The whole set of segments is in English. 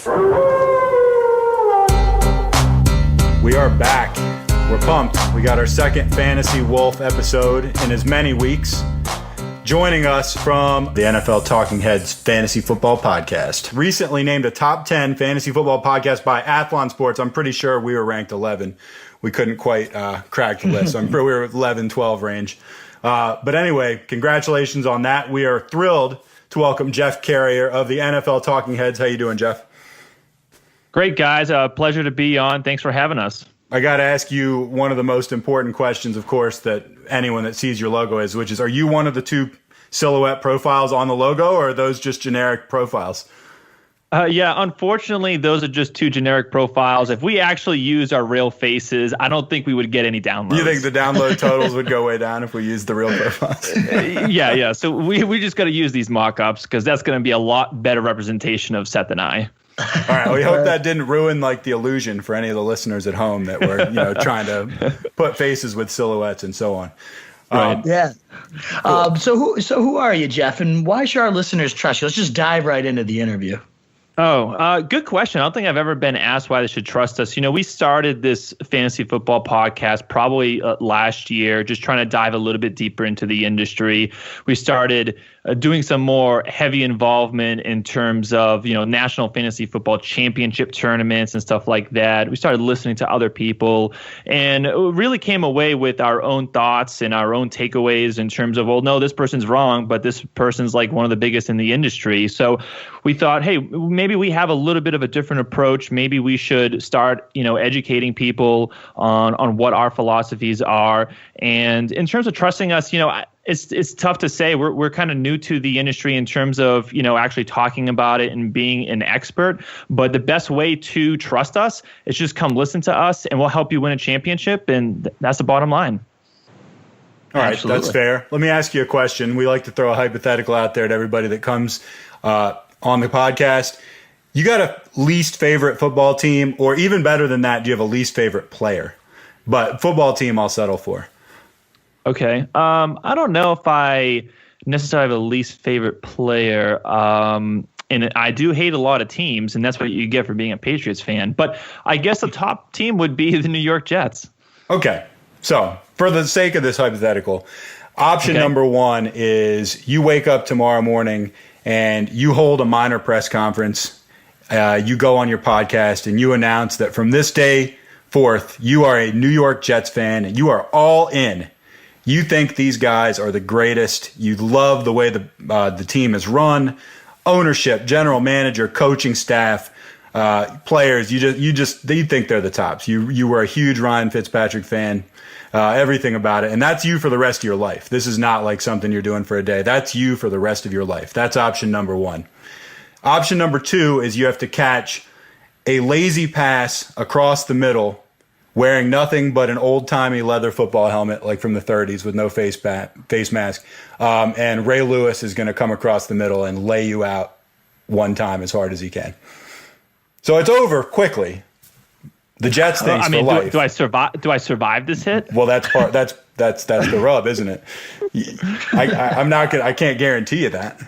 Wolf. We are back. We're pumped. We got our second Fantasy Wolf episode in as many weeks. Joining us from the NFL Talking Heads Fantasy Football Podcast. Recently named a top 10 fantasy football podcast by Athlon Sports. I'm pretty sure we were ranked 11. We couldn't quite crack the list. I'm sure we were 11, 12 range. But anyway, congratulations on that. We are thrilled to welcome Jeff Carrier of the NFL Talking Heads. How you doing, Jeff? Great, guys. Pleasure to be on. Thanks for having us. I got to ask you one of the most important questions, of course, that anyone that sees your logo is, which is, are you one of the two silhouette profiles on the logo, or are those just generic profiles? Yeah, unfortunately, those are just two generic profiles. If we actually used our real faces, I don't think we would get any downloads. You think the download totals would go way down if we used the real profiles? Yeah. So we just got to use these mock-ups because that's going to be a lot better representation of Seth and I. All right. We hope that didn't ruin like the illusion for any of the listeners at home that were, trying to put faces with silhouettes and so on. Right. Yeah. Cool. So who are you, Jeff, and why should our listeners trust you? Let's just dive right into the interview. Good question. I don't think I've ever been asked why they should trust us. We started this fantasy football podcast probably last year, just trying to dive a little bit deeper into the industry. We started doing some more heavy involvement in terms of, national fantasy football championship tournaments and stuff like that. We started listening to other people and really came away with our own thoughts and our own takeaways in terms of, well, no, this person's wrong, but this person's like one of the biggest in the industry. So we thought, hey, maybe we have a little bit of a different approach. Maybe we should start, educating people on what our philosophies are. And in terms of trusting us, it's tough to say. We're kind of new to the industry in terms of, actually talking about it and being an expert. But the best way to trust us is just come listen to us and we'll help you win a championship. And that's the bottom line. All right. Absolutely. That's fair. Let me ask you a question. We like to throw a hypothetical out there to everybody that comes on the podcast. You got a least favorite football team, or even better than that, do you have a least favorite player? But football team I'll settle for. Okay. I don't know if I necessarily have a least favorite player. And I do hate a lot of teams, and that's what you get for being a Patriots fan. But I guess the top team would be the New York Jets. Okay. So for the sake of this hypothetical, option number one is you wake up tomorrow morning and you hold a minor press conference. You go on your podcast and you announce that from this day forth, you are a New York Jets fan and you are all in. You think these guys are the greatest. You love the way the team is run, ownership, general manager, coaching staff, players. You think they're the tops. You were a huge Ryan Fitzpatrick fan, everything about it, and that's you for the rest of your life. This is not like something you're doing for a day. That's you for the rest of your life. That's option number one. Option number two is you have to catch a lazy pass across the middle wearing nothing but an old-timey leather football helmet like from the 30s with no face mask. And Ray Lewis is going to come across the middle and lay you out one time as hard as he can. So it's over quickly. The Jets thing's for life. Do I survive this hit? Well, that's the rub, isn't it? I can't guarantee you that.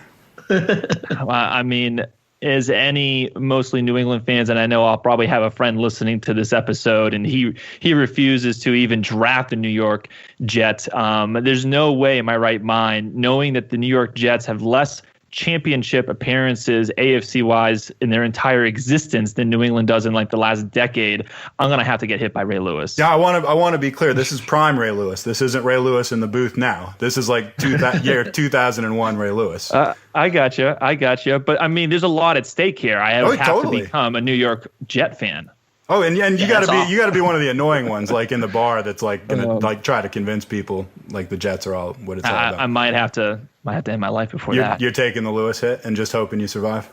As any mostly New England fans, and I know I'll probably have a friend listening to this episode, and he refuses to even draft the New York Jets. There's no way in my right mind, knowing that the New York Jets have less championship appearances AFC-wise in their entire existence than New England does in like the last decade, I'm going to have to get hit by Ray Lewis. Yeah, I want to be clear. This is prime Ray Lewis. This isn't Ray Lewis in the booth now. This is like year 2001 Ray Lewis. I got you. But there's a lot at stake here. I have to become a New York Jet fan. Oh, and you got to be one of the annoying ones, like in the bar, that's like gonna like try to convince people like the Jets are all what it's all about. I might have to end my life before that. You're taking the Lewis hit and just hoping you survive.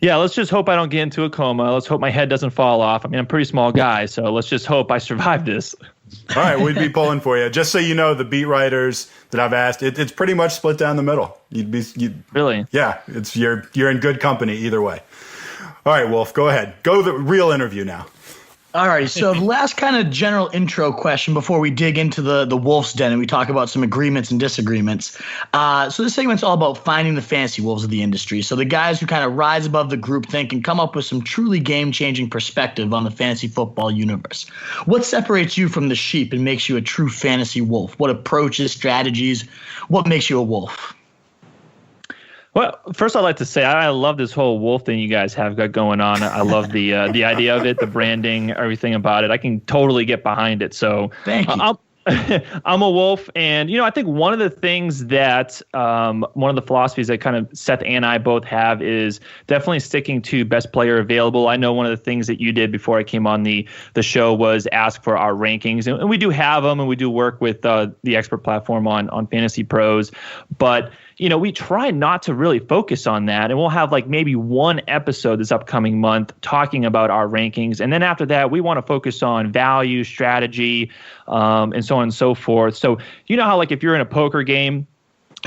Yeah, let's just hope I don't get into a coma. Let's hope my head doesn't fall off. I'm a pretty small guy, so let's just hope I survive this. All right, we'd be pulling for you. Just so you know, the beat writers that I've asked, it's pretty much split down the middle. Really? Yeah, you're in good company either way. All right, Wolf, go ahead. Go the real interview now. All right, so the last kind of general intro question before we dig into the Wolf's Den and we talk about some agreements and disagreements. So this segment's all about finding the fantasy wolves of the industry. So the guys who kind of rise above the groupthink and come up with some truly game-changing perspective on the fantasy football universe. What separates you from the sheep and makes you a true fantasy wolf? What approaches, strategies, what makes you a wolf? Well, first I'd like to say I love this whole wolf thing you guys have got going on. I love the idea of it, the branding, everything about it. I can totally get behind it. So thank you. I'm a wolf, and I think one of the things that one of the philosophies that kind of Seth and I both have is definitely sticking to best player available. I know one of the things that you did before I came on the show was ask for our rankings, and we do have them, and we do work with the expert platform on Fantasy Pros, but we try not to really focus on that, and we'll have like maybe one episode this upcoming month talking about our rankings, and then after that we want to focus on value, strategy, and so on and so forth. So how like if you're in a poker game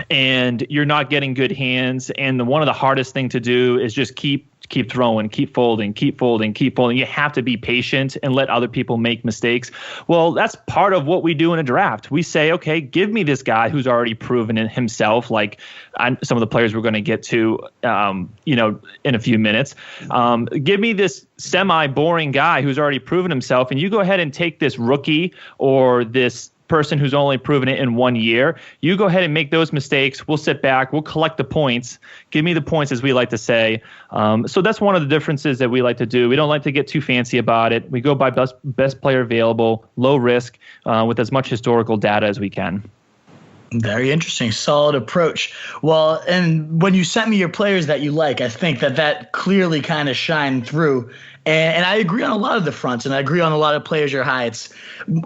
and you're not getting good hands, and one of the hardest thing to do is just keep throwing, keep folding. You have to be patient and let other people make mistakes. Well, that's part of what we do in a draft. We say, okay, give me this guy who's already proven it himself, like some of the players we're going to get to, in a few minutes. Give me this semi-boring guy who's already proven himself, and you go ahead and take this rookie or this person who's only proven it in 1 year. You go ahead and make those mistakes. We'll sit back. We'll collect the points. Give me the points, as we like to say. So that's one of the differences that we like to do. We don't like to get too fancy about it. We go by best player available, low risk, with as much historical data as we can. Very interesting. Solid approach. Well, and when you sent me your players that you like, I think that clearly kind of shined through. And I agree on a lot of the fronts, and I agree on a lot of players you're high.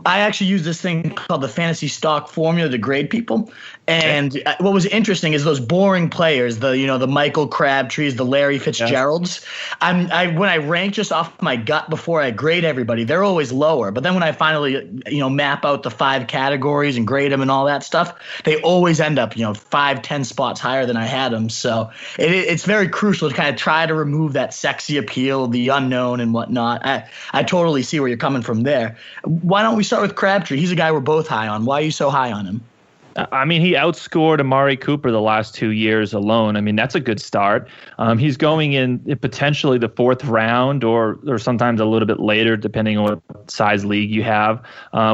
I actually use this thing called the fantasy stock formula to grade people. And what was interesting is those boring players, the Michael Crabtrees, the Larry Fitzgeralds. When I rank just off my gut before I grade everybody, they're always lower. But then when I finally map out the 5 categories and grade them and all that stuff, they always end up 5-10 spots higher than I had them. So it's very crucial to kind of try to remove that sexy appeal, the unknown and whatnot. I totally see where you're coming from there. Why don't we start with Crabtree? He's a guy we're both high on. Why are you so high on him? I mean, he outscored Amari Cooper the last 2 years alone. I mean, that's a good start. He's going in potentially the 4th round or sometimes a little bit later, depending on what size league you have.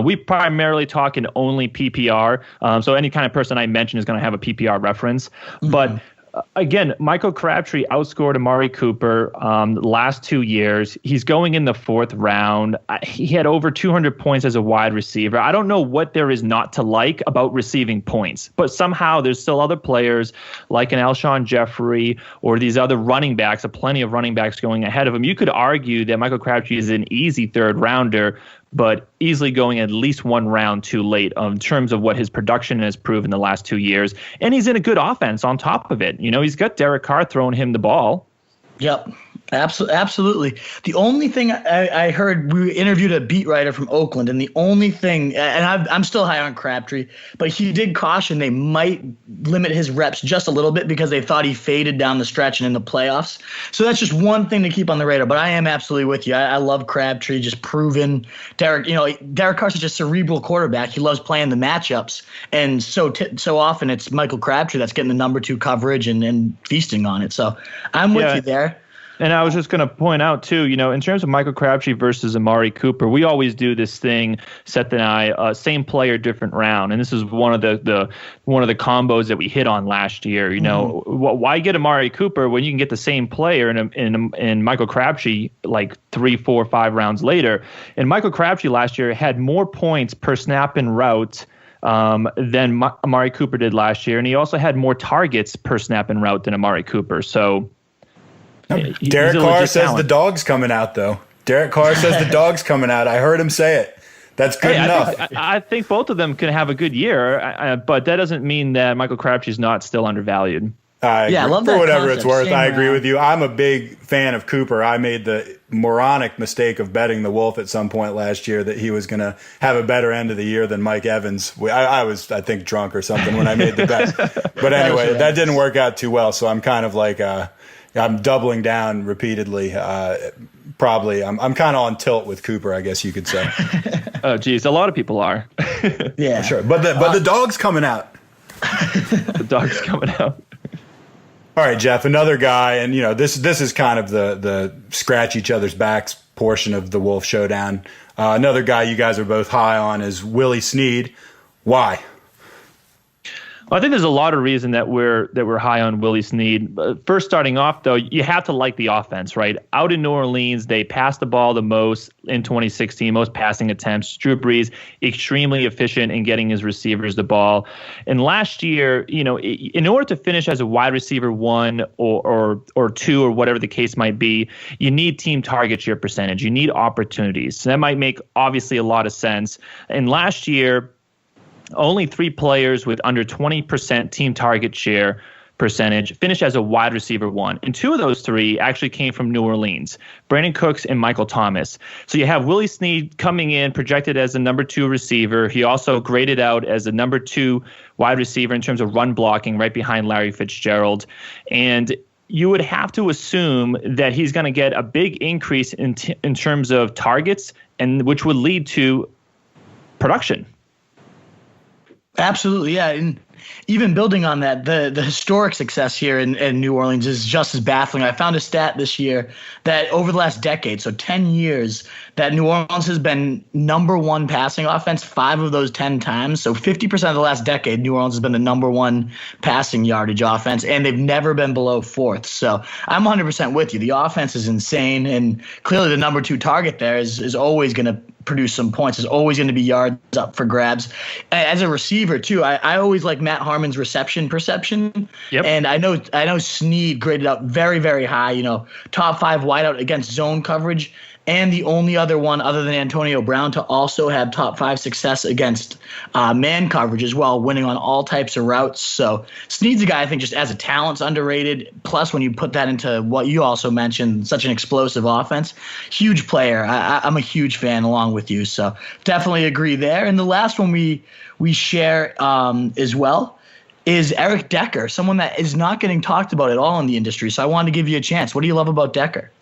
We primarily talk in only PPR. So any kind of person I mention is going to have a PPR reference. Mm-hmm. But again, Michael Crabtree outscored Amari Cooper the last 2 years. He's going in the 4th round. He had over 200 points as a wide receiver. I don't know what there is not to like about receiving points, but somehow there's still other players like an Alshon Jeffrey or these other running backs, plenty of running backs going ahead of him. You could argue that Michael Crabtree is an easy 3rd rounder, but easily going at least 1 round too late in terms of what his production has proven the last 2 years. And he's in a good offense on top of it. He's got Derek Carr throwing him the ball. Yep. Absolutely. The only thing I heard, we interviewed a beat writer from Oakland, and the only thing, and I'm still high on Crabtree, but he did caution they might limit his reps just a little bit because they thought he faded down the stretch and in the playoffs. So that's just one thing to keep on the radar. But I am absolutely with you. I love Crabtree, just proven. Derek Carr's such a cerebral quarterback. He loves playing the matchups, and so often it's Michael Crabtree that's getting the number 2 coverage and feasting on it. So I'm with you there. And I was just going to point out, too, in terms of Michael Crabtree versus Amari Cooper, we always do this thing, Seth and I, same player, different round. And this is one of the combos that we hit on last year. Why get Amari Cooper when you can get the same player in Michael Crabtree like 3, 4, 5 rounds later? And Michael Crabtree last year had more points per snap and route than Amari Cooper did last year. And he also had more targets per snap and route than Amari Cooper. So Derek Carr says the dog's coming out, though. Derek Carr says the dog's coming out. I heard him say it. That's good enough. I think both of them can have a good year, but that doesn't mean that Michael Crabtree's not still undervalued. I love that. For whatever concept. It's worth, Same I agree with you. I'm a big fan of Cooper. I made the moronic mistake of betting the Wolf at some point last year that he was going to have a better end of the year than Mike Evans. I was, I think, drunk or something when I made the bet. But anyway, that didn't work out too well. So I'm kind of like I'm doubling down repeatedly. Probably, I'm kind of on tilt with Cooper, I guess you could say. Oh, geez, a lot of people are. Yeah, sure. But the dog's coming out. The dog's coming out. All right, Jeff, another guy, and this is kind of the scratch each other's backs portion of the Wolf Showdown. Another guy you guys are both high on is Willie Snead. Why? Well, I think there's a lot of reason that we're high on Willie Snead. First, starting off though, you have to like the offense, right? Out in New Orleans, they passed the ball the most in 2016, most passing attempts. Drew Brees extremely efficient in getting his receivers the ball. And last year, in order to finish as a wide receiver 1 or 2 or whatever the case might be, you need team target share percentage. You need opportunities. So that might make obviously a lot of sense. And last year, only 3 players with under 20% team target share percentage finished as a wide receiver 1. And 2 of those 3 actually came from New Orleans, Brandon Cooks and Michael Thomas. So you have Willie Snead coming in, projected as a number 2 receiver. He also graded out as a number 2 wide receiver in terms of run blocking, right behind Larry Fitzgerald. And you would have to assume that he's going to get a big increase in terms of targets, and which would lead to production. Absolutely, yeah. And even building on that, the historic success here in New Orleans is just as baffling. I found a stat this year that over the last decade, so 10 years, that New Orleans has been number 1 passing offense 5 of those 10 times. So 50% of the last decade, New Orleans has been the number 1 passing yardage offense, and they've never been below 4th. So I'm 100% with you. The offense is insane, and clearly the number 2 target there is always going to produce some points. There's always going to be yards up for grabs. As a receiver, too, I always like Matt Harmon's reception perception. Yep. And I know Snead graded out very, very high, top 5 wideout against zone coverage, and the only other one other than Antonio Brown to also have top 5 success against man coverage as well, winning on all types of routes. So Snead's a guy I think just as a talent's underrated. Plus, when you put that into what you also mentioned, such an explosive offense, huge player. I'm a huge fan along with you. So definitely agree there. And the last one we share as well is Eric Decker, someone that is not getting talked about at all in the industry. So I wanted to give you a chance. What do you love about Decker?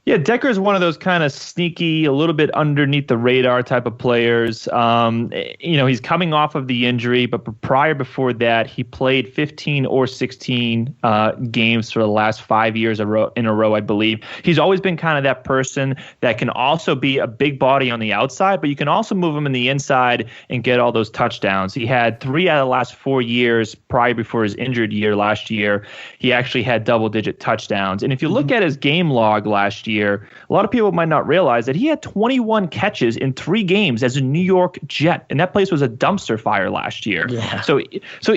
Yeah, Decker is one of those kind of sneaky, a little bit underneath the radar type of players. He's coming off of the injury, but before that, he played 15 or 16 games for the last 5 years in a row, I believe. He's always been kind of that person that can also be a big body on the outside, but you can also move him in the inside and get all those touchdowns. He had 3 out of the last 4 years prior before his injured year last year. He actually had double-digit touchdowns. And if you look at his game log last year, a lot of people might not realize that he had 21 catches in 3 games as a New York Jet, and that place was a dumpster fire last year. Yeah. So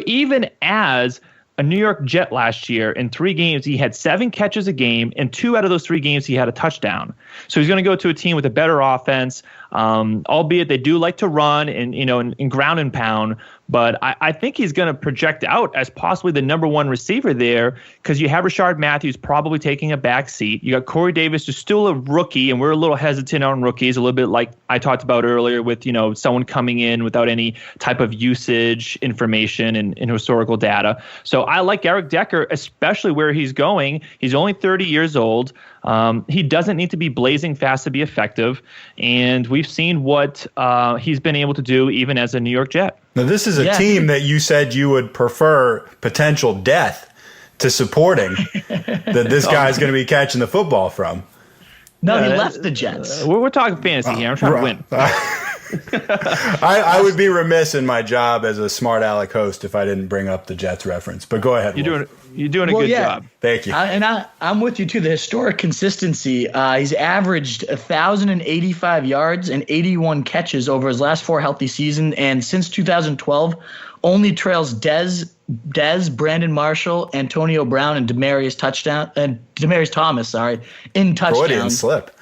even as a New York Jet last year, in 3 games, he had 7 catches a game, and 2 out of those 3 games, he had a touchdown. So he's going to go to a team with a better offense, albeit they do like to run and ground and pound. But I think he's going to project out as possibly the number 1 receiver there, because you have Rashard Matthews probably taking a back seat. You got Corey Davis, who's still a rookie, and we're a little hesitant on rookies, a little bit like I talked about earlier with someone coming in without any type of usage information and historical data. So I like Eric Decker, especially where he's going. He's only 30 years old. He doesn't need to be blazing fast to be effective, and we've seen what he's been able to do even as a New York Jet. Now, this is a team that you said you would prefer potential death to supporting that this guy's going to be catching the football from. No, he left the Jets. We're talking fantasy here. I'm trying to win. I would be remiss in my job as a smart aleck host if I didn't bring up the Jets reference. But go ahead. You're doing a good job. Thank you. I'm with you too. The historic consistency. He's averaged 1,085 yards and 81 catches over his last 4 healthy seasons, and since 2012, only trails Dez, Brandon Marshall, Antonio Brown, and Demaryius Thomas. In touchdowns. Freudian slip.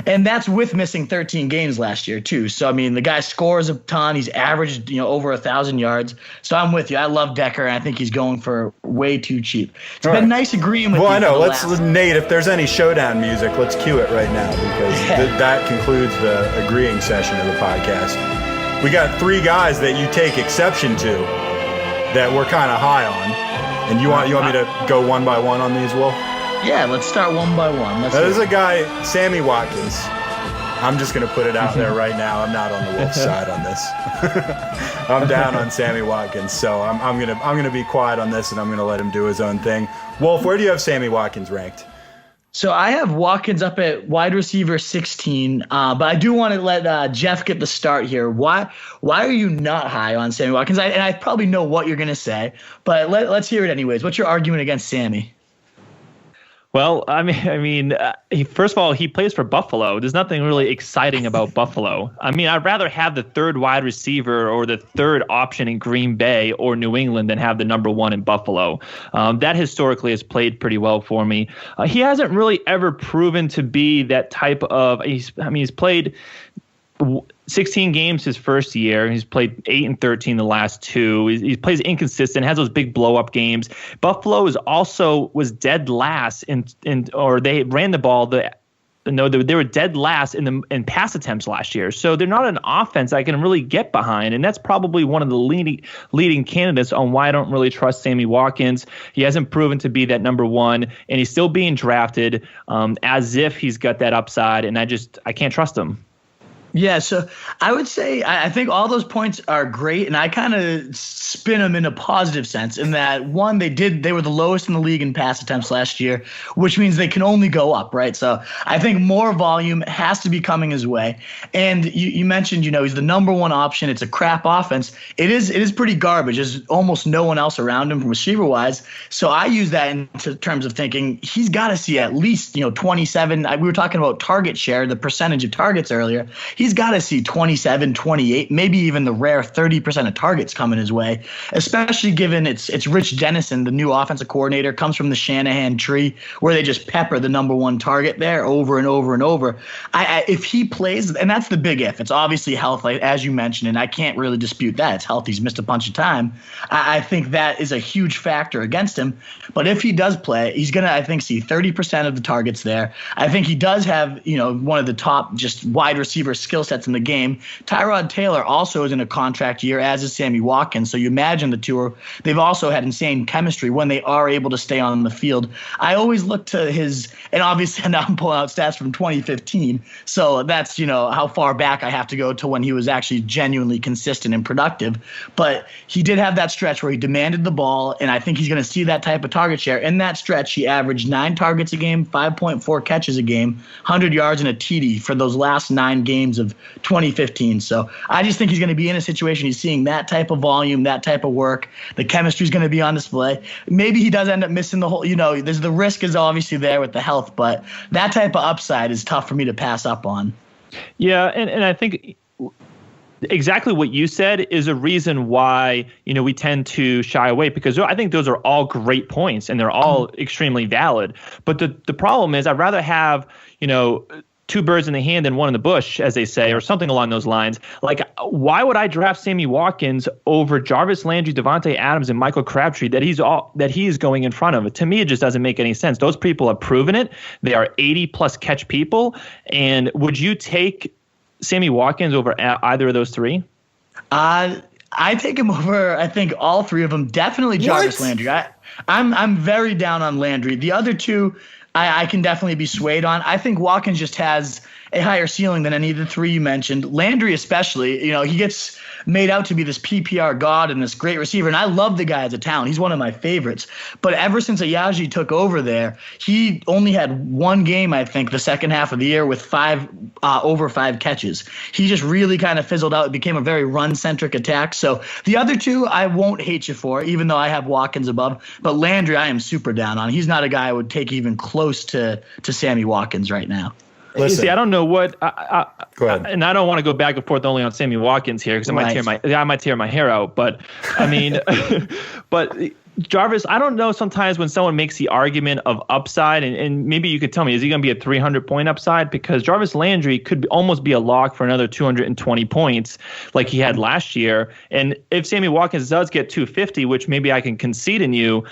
And that's with missing 13 games last year, too. So, I mean, the guy scores a ton. He's averaged, over 1,000 yards. So I'm with you. I love Decker, and I think he's going for way too cheap. It's been nice agreeing with you. Well, I know. Nate, if there's any showdown music, let's cue it right now, because that concludes the agreeing session of the podcast. We got 3 guys that you take exception to that we're kind of high on. And you want me to go one by one on these, Wolf? Yeah, let's start one by one. There's a guy, Sammy Watkins. I'm just going to put it out there right now. I'm not on the Wolves side on this. I'm down on Sammy Watkins, so I'm gonna be quiet on this, and I'm gonna let him do his own thing. Wolf, where do you have Sammy Watkins ranked? So I have Watkins up at wide receiver 16, but I do want to let Jeff get the start here. Why are you not high on Sammy Watkins? I probably know what you're gonna say, but let's hear it anyways. What's your argument against Sammy? Well, first of all, he plays for Buffalo. There's nothing really exciting about Buffalo. I'd rather have the third wide receiver or the third option in Green Bay or New England than have the number one in Buffalo. That historically has played pretty well for me. He hasn't really ever proven to be that type of. He's played 16 games his first year. He's played 8 and 13 the last two. He plays inconsistent, has those big blow-up games. Buffalo was dead last or they ran the ball. They were dead last in pass attempts last year. So they're not an offense I can really get behind, and that's probably one of the leading candidates on why I don't really trust Sammy Watkins. He hasn't proven to be that number one, and he's still being drafted as if he's got that upside, and I can't trust him. Yeah, so I would say I think all those points are great, and I kind of spin them in a positive sense in that, one, they were the lowest in the league in pass attempts last year, which means they can only go up, right? So I think more volume has to be coming his way. And you mentioned, he's the number one option. It's a crap offense. It is pretty garbage. There's almost no one else around him receiver-wise. So I use that in terms of thinking he's got to see at least, 27. We were talking about target share, the percentage of targets earlier. He's got to see 27, 28, maybe even the rare 30% of targets coming his way, especially given it's Rich Dennison, the new offensive coordinator, comes from the Shanahan tree where they just pepper the number one target there over and over and over. If he plays, and that's the big if, it's obviously health, like, as you mentioned, and I can't really dispute that. It's health. He's missed a bunch of time. I think that is a huge factor against him. But if he does play, he's going to, I think, see 30% of the targets there. I think he does have, one of the top just wide receiver skill sets in the game. Tyrod Taylor also is in a contract year, as is Sammy Watkins. So you imagine the two they've also had insane chemistry when they are able to stay on the field. I always look to and obviously now I'm pulling out stats from 2015. So that's, how far back I have to go to when he was actually genuinely consistent and productive. But he did have that stretch where he demanded the ball, and I think he's going to see that type of target share. In that stretch, he averaged 9 targets a game, 5.4 catches a game, 100 yards and a TD for those last 9 games of 2015. So I just think he's going to be in a situation. He's seeing that type of volume, that type of work. The chemistry is going to be on display. Maybe he does end up missing the whole, there's the risk is obviously there with the health, but that type of upside is tough for me to pass up on. Yeah. And I think exactly what you said is a reason why, we tend to shy away, because I think those are all great points and they're all extremely valid. But the problem is I'd rather have, 2 birds in the hand and 1 in the bush, as they say, or something along those lines. Like, why would I draft Sammy Watkins over Jarvis Landry, Devontae Adams, and Michael Crabtree that he's going in front of? To me, it just doesn't make any sense. Those people have proven it. They are 80-plus catch people. And would you take Sammy Watkins over either of those 3? I take him over, I think, all 3 of them. Definitely Jarvis Landry. I'm very down on Landry. The other 2, I can definitely be swayed on. I think Watkins just has a higher ceiling than any of the 3 you mentioned. Landry especially, he gets made out to be this PPR god and this great receiver, and I love the guy as a talent. He's one of my favorites. But ever since Ayaji took over there, he only had 1 game, I think, the second half of the year with over 5 catches. He just really kind of fizzled out. It became a very run-centric attack. So the other 2, I won't hate you for, even though I have Watkins above. But Landry, I am super down on. He's not a guy I would take even close to Sammy Watkins right now. Listen. See, I don't know what. Go ahead. And I don't want to go back and forth only on Sammy Watkins here because I might tear my hair out. But but Jarvis, I don't know. Sometimes when someone makes the argument of upside, and maybe you could tell me, is he going to be a 300-point upside? Because Jarvis Landry could almost be a lock for another 220 points like he had last year. And if Sammy Watkins does get 250, which maybe I can concede in you,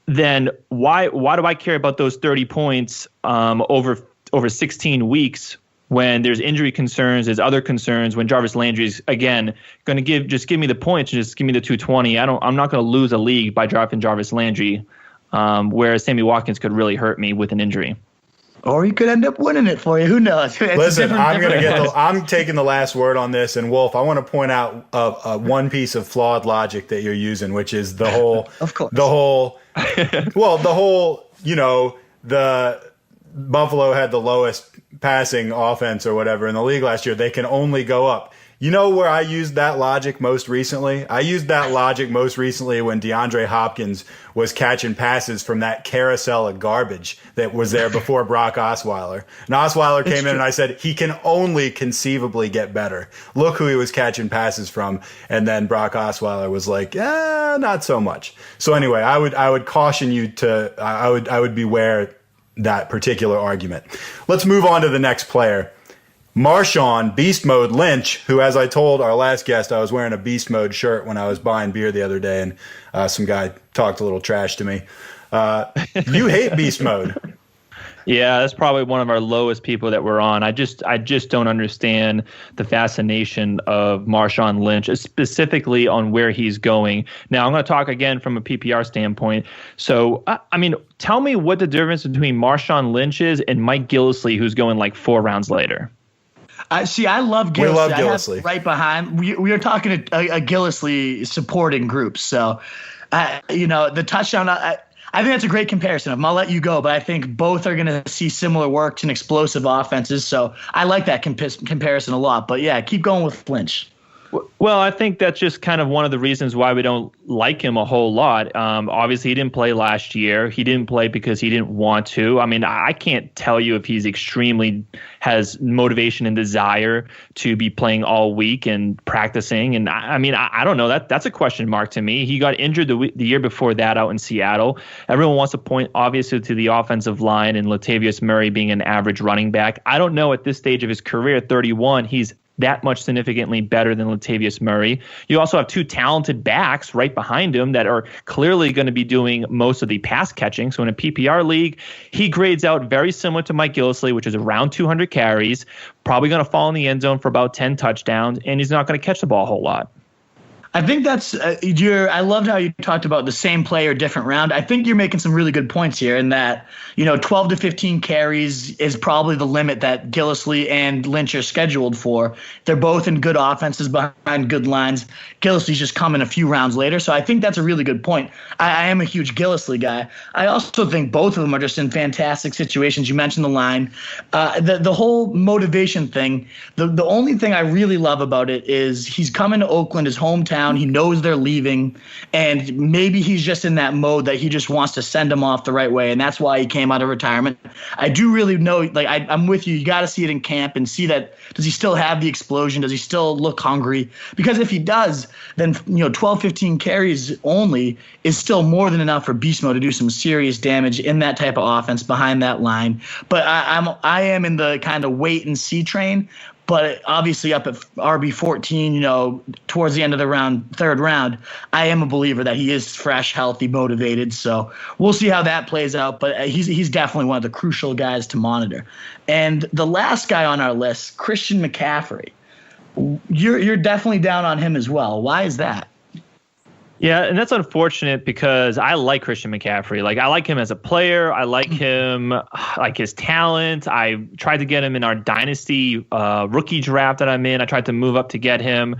then why do I care about those 30 points over 16 weeks when there's injury concerns, there's other concerns, when Jarvis Landry's, again, going to give me the points and just give me the 220. I'm not going to lose a league by dropping Jarvis Landry. whereas Sammy Watkins could really hurt me with an injury. Or he could end up winning it for you. Who knows? Listen, I'm taking the last word on this. And Wolf, I want to point out one piece of flawed logic that you're using, which is the whole, the Buffalo had the lowest passing offense or whatever in the league last year. They can only go up. You know where I used that logic most recently? I used that logic most recently when DeAndre Hopkins was catching passes from that carousel of garbage that was there before Brock Osweiler. And Osweiler came in and I said, he can only conceivably get better. Look who he was catching passes from. And then Brock Osweiler was like, not so much. So anyway, I would caution you to, I would beware that particular argument. Let's move on to the next player. Marshawn Beast Mode Lynch, who, as I told our last guest, I was wearing a Beast Mode shirt when I was buying beer the other day, and some guy talked a little trash to me. You hate Beast Mode. Yeah, that's probably one of our lowest people that we're on. I just don't understand the fascination of Marshawn Lynch, specifically on where he's going. Now, I'm going to talk again from a PPR standpoint. So, I mean, tell me what the difference between Marshawn Lynch is and Mike Gillislee, who's going like 4 rounds later. I love Gillislee. We love Gillislee. Right behind. We are talking a Gillislee supporting group. So, the touchdown, I think that's a great comparison. I'll let you go, but I think both are going to see similar works and explosive offenses. So I like that comparison a lot. But, yeah, keep going with Lynch. Well, I think that's just kind of one of the reasons why we don't like him a whole lot. Obviously, he didn't play last year. He didn't play because he didn't want to. I mean, I can't tell you if he's extremely has motivation and desire to be playing all week and practicing. And I don't know. That's a question mark to me. He got injured the year before that out in Seattle. Everyone wants to point, obviously, to the offensive line and Latavius Murray being an average running back. I don't know at this stage of his career, 31, he's that much significantly better than Latavius Murray. You also have 2 talented backs right behind him that are clearly going to be doing most of the pass catching. So in a PPR league, he grades out very similar to Mike Gillislee, which is around 200 carries, probably going to fall in the end zone for about 10 touchdowns, and he's not going to catch the ball a whole lot. I think that's I loved how you talked about the same player, different round. I think you're making some really good points here in that, 12 to 15 carries is probably the limit that Gillislee and Lynch are scheduled for. They're both in good offenses behind good lines. Gillislee's just coming a few rounds later. So I think that's a really good point. I am a huge Gillislee guy. I also think both of them are just in fantastic situations. You mentioned the line. The whole motivation thing, the only thing I really love about it is he's coming to Oakland, his hometown. He knows they're leaving, and maybe he's just in that mode that he just wants to send them off the right way, and that's why he came out of retirement. I do really know, I'm with you. You got to see it in camp and see that. Does he still have the explosion? Does he still look hungry? Because if he does, then 12, 15 carries only is still more than enough for Beast Mode to do some serious damage in that type of offense behind that line. But I am in the kind of wait and see train. But obviously up at RB14, towards the end of the round, 3rd round, I am a believer that he is fresh, healthy, motivated. So we'll see how that plays out. But he's definitely one of the crucial guys to monitor. And the last guy on our list, Christian McCaffrey, you're definitely down on him as well. Why is that? Yeah, and that's unfortunate because I like Christian McCaffrey. I like him as a player. I like him, like his talent. I tried to get him in our dynasty rookie draft that I'm in. I tried to move up to get him,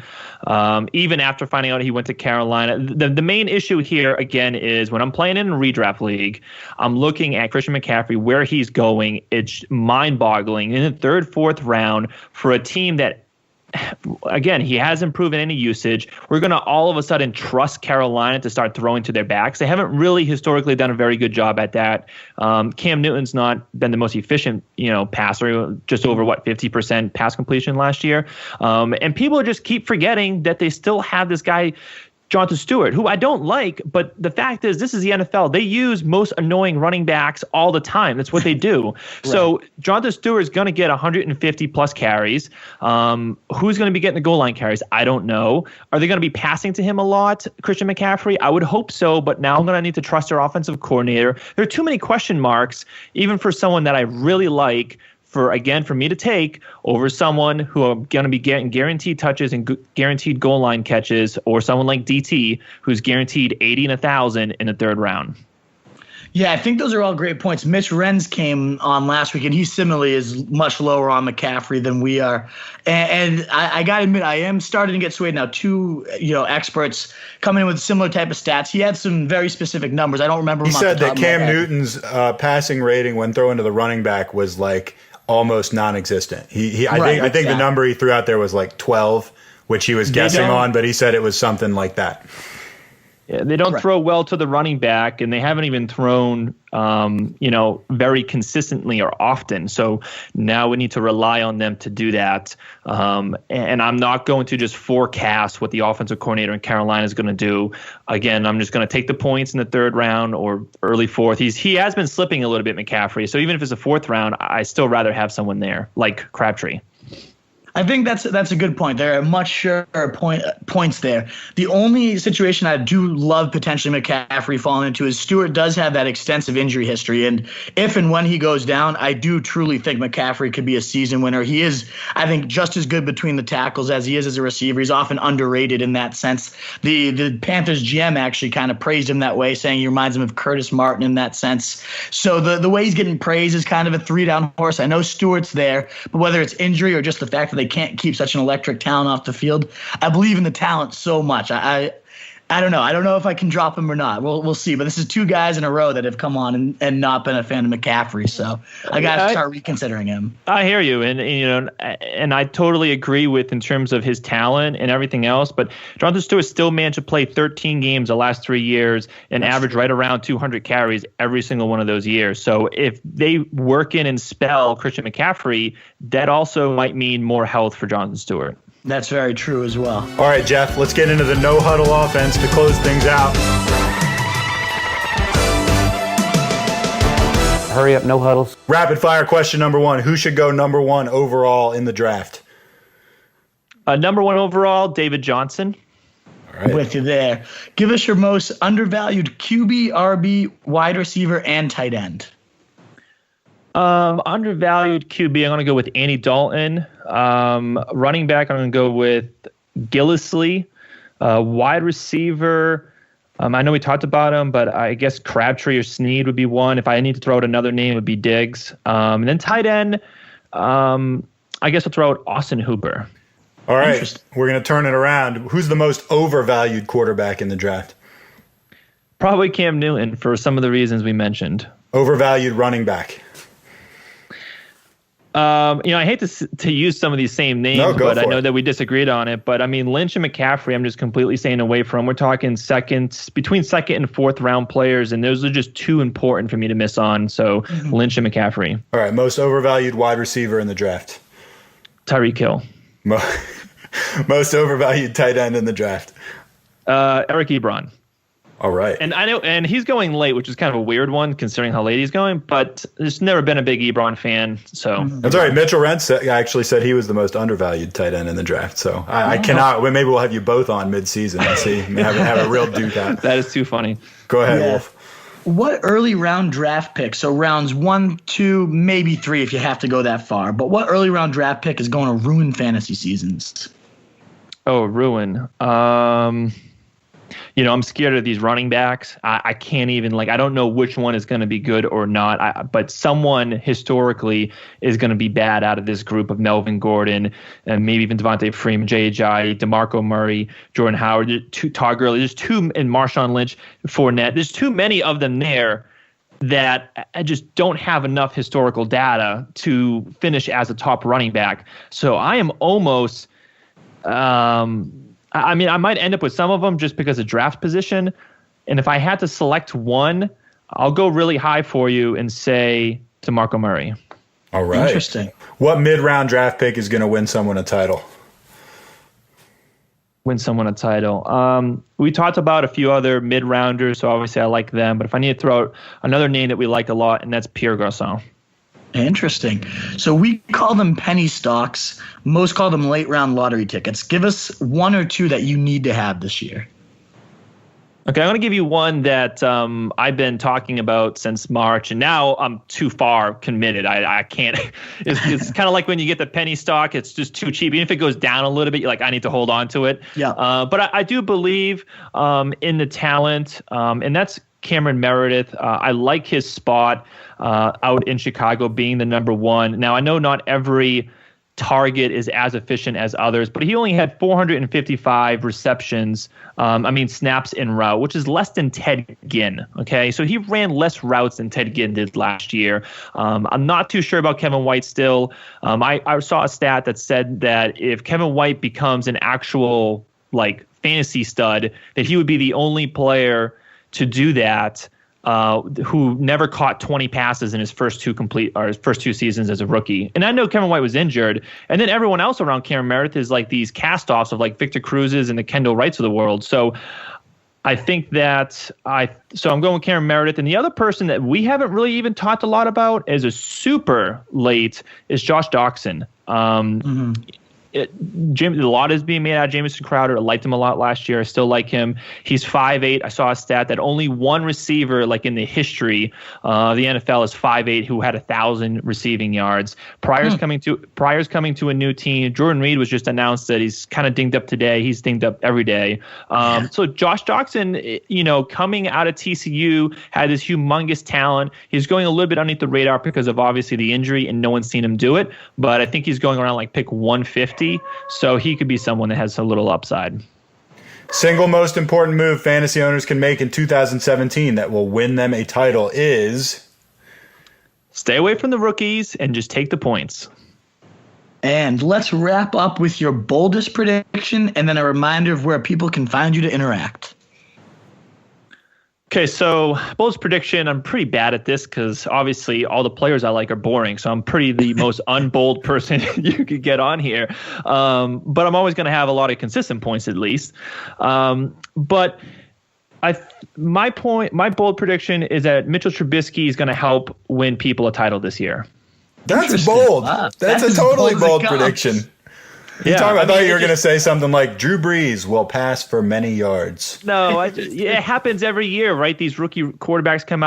even after finding out he went to Carolina. The main issue here, again, is when I'm playing in a redraft league, I'm looking at Christian McCaffrey, where he's going. It's mind-boggling. In the 3rd, 4th round for a team that, again, he hasn't proven any usage. We're going to all of a sudden trust Carolina to start throwing to their backs. They haven't really historically done a very good job at that. Cam Newton's not been the most efficient, passer, just over 50% pass completion last year. And people just keep forgetting that they still have this guy, Jonathan Stewart, who I don't like, but the fact is this is the NFL. They use most annoying running backs all the time. That's what they do. Right. So Jonathan Stewart is going to get 150 plus carries. Who's going to be getting the goal line carries? I don't know. Are they going to be passing to him a lot, Christian McCaffrey? I would hope so, but now I'm going to need to trust their offensive coordinator. There are too many question marks, even for someone that I really like, for me to take over someone who are going to be getting guaranteed touches and guaranteed goal line catches, or someone like DT who's guaranteed 80 and 1,000 in the 3rd round. Yeah, I think those are all great points. Mitch Renz came on last week, and he similarly is much lower on McCaffrey than we are. And I got to admit, I am starting to get swayed now. Two, experts coming in with similar type of stats. He had some very specific numbers. I don't remember. He said that Cam Newton's passing rating when throwing to the running back was like almost non-existent. I think the number he threw out there was like 12, which he was guessing on, but he said it was something like that. Yeah, they don't throw well to the running back, and they haven't even thrown, very consistently or often. So now we need to rely on them to do that. And I'm not going to just forecast what the offensive coordinator in Carolina is going to do. Again, I'm just going to take the points in the third round or early fourth. He has been slipping a little bit, McCaffrey. So even if it's a fourth round, I still rather have someone there like Crabtree. I think that's a good point. There are much surer points there. The only situation I do love potentially McCaffrey falling into is Stewart does have that extensive injury history. And if and when he goes down, I do truly think McCaffrey could be a season winner. He is, I think, just as good between the tackles as he is as a receiver. He's often underrated in that sense. The Panthers GM actually kind of praised him that way, saying he reminds him of Curtis Martin in that sense. So the way he's getting praised is kind of a 3-down horse. I know Stewart's there, but whether it's injury or just the fact that they can't keep such an electric talent off the field, I believe in the talent so much. I don't know. I don't know if I can drop him or not. We'll see. But this is two guys in a row that have come on and not been a fan of McCaffrey. So I got to start reconsidering him. I hear you. And I totally agree with in terms of his talent and everything else. But Jonathan Stewart still managed to play 13 games the last 3 years and average right around 200 carries every single one of those years. So if they work in and spell Christian McCaffrey, that also might mean more health for Jonathan Stewart. That's very true as well. All right, Jeff, let's get into the no-huddle offense to close things out. Hurry up, no huddles. Rapid fire question number 1. Who should go number 1 overall in the draft? Number 1 overall, David Johnson. All right. With you there. Give us your most undervalued QB, RB, wide receiver, and tight end. Undervalued QB, I'm going to go with Andy Dalton. Running back, I'm going to go with Gillislee. Wide receiver, I know we talked about him, but I guess Crabtree or Snead would be one. If I need to throw out another name, it would be Diggs. And then tight end, I guess I'll throw out Austin Hooper. All right, we're going to turn it around. Who's the most overvalued quarterback in the draft? Probably Cam Newton for some of the reasons we mentioned. Overvalued running back. I hate to use some of these same names, but I know that we disagreed on it. But I mean, Lynch and McCaffrey, I'm just completely staying away from. We're talking between second and fourth round players, and those are just too important for me to miss on. So Lynch and McCaffrey. All right, most overvalued wide receiver in the draft. Tyreek Hill. Most overvalued tight end in the draft. Eric Ebron. All right. And I know, and he's going late, which is kind of a weird one considering how late he's going, but there's never been a big Ebron fan. So that's all right. Mitchell Rentz actually said he was the most undervalued tight end in the draft. So I cannot, maybe we'll have you both on mid-season and see, have a real duke out. That is too funny. Go ahead, Wolf. What early round draft pick, so rounds 1, 2, maybe 3 if you have to go that far, but what early round draft pick is going to ruin fantasy seasons? Oh, ruin. I'm scared of these running backs. I can't even, I don't know which one is going to be good or not. But someone historically is going to be bad out of this group of Melvin Gordon and maybe even Devontae Freeman, J.J., DeMarco Murray, Jordan Howard, Todd Gurley. There's and Marshawn Lynch, Fournette. There's too many of them there that I just don't have enough historical data to finish as a top running back. So I am almost I might end up with some of them just because of draft position. And if I had to select one, I'll go really high for you and say DeMarco Murray. All right. Interesting. What mid-round draft pick is going to win someone a title? We talked about a few other mid-rounders, so obviously I like them. But if I need to throw out another name that we like a lot, and that's Pierre Garçon. Interesting. So we call them penny stocks. Most call them late round lottery tickets. Give us 1 or 2 that you need to have this year. Okay, I'm going to give you one that I've been talking about since March, and now I'm too far committed. I can't. It's kind of like when you get the penny stock, it's just too cheap. Even if it goes down a little bit, you're like, I need to hold on to it. Yeah. But I do believe in the talent, and that's Cameron Meredith. I like his spot out in Chicago being the number one. Now, I know not every target is as efficient as others, but he only had 455 receptions, snaps in route, which is less than Ted Ginn. Okay, so he ran less routes than Ted Ginn did last year. I'm not too sure about Kevin White still. I saw a stat that said that if Kevin White becomes an actual fantasy stud, that he would be the only player to do that who never caught 20 passes in his first two seasons as a rookie. And I know Kevin White was injured, and then everyone else around Cameron Meredith is like these cast-offs of like Victor Cruz's and the Kendall Wrights of the world. So I think that I'm going with Cameron Meredith. And the other person that we haven't really even talked a lot about as a super late is Josh Doxson. A lot is being made out of Jamison Crowder. I liked him a lot last year. I still like him. He's 5'8". I saw a stat that only one receiver, in the history of the NFL, is 5'8", who had 1,000 receiving yards. Pryor's coming to a new team. Jordan Reed was just announced that he's kind of dinged up today. He's dinged up every day. So Josh Doxson, coming out of TCU, had this humongous talent. He's going a little bit underneath the radar because of obviously the injury, and no one's seen him do it. But I think he's going around pick 150. So he could be someone that has a little upside. Single most important move fantasy owners can make in 2017 that will win them a title is stay away from the rookies and just take the points. And let's wrap up with your boldest prediction and then a reminder of where people can find you to interact. Okay, so boldest prediction, I'm pretty bad at this because obviously all the players I like are boring. So I'm pretty the most unbold person you could get on here. But I'm always going to have a lot of consistent points at least. But my bold prediction is that Mitchell Trubisky is going to help win people a title this year. That's bold. Wow. That's a totally bold prediction. I thought you were going to say something like Drew Brees will pass for many yards. No, it happens every year, right? These rookie quarterbacks come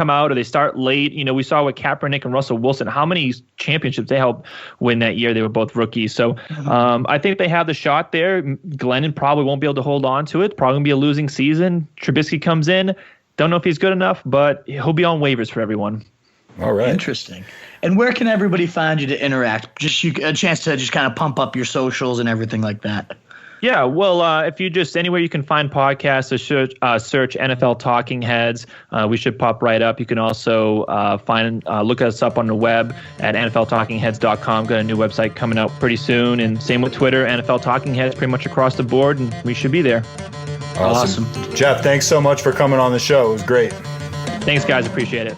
out or they start late. We saw with Kaepernick and Russell Wilson, how many championships they helped win that year. They were both rookies. So I think they have the shot there. Glennon probably won't be able to hold on to it. Probably going to be a losing season. Trubisky comes in. Don't know if he's good enough, but he'll be on waivers for everyone. All right. Interesting. And where can everybody find you to interact? Just a chance to just kind of pump up your socials and everything like that. Yeah, well, if you just anywhere you can find podcasts, search NFL Talking Heads. We should pop right up. You can also look us up on the web at NFLTalkingHeads.com. Got a new website coming out pretty soon. And same with Twitter, NFL Talking Heads, pretty much across the board, and we should be there. Awesome. Jeff, thanks so much for coming on the show. It was great. Thanks, guys. Appreciate it.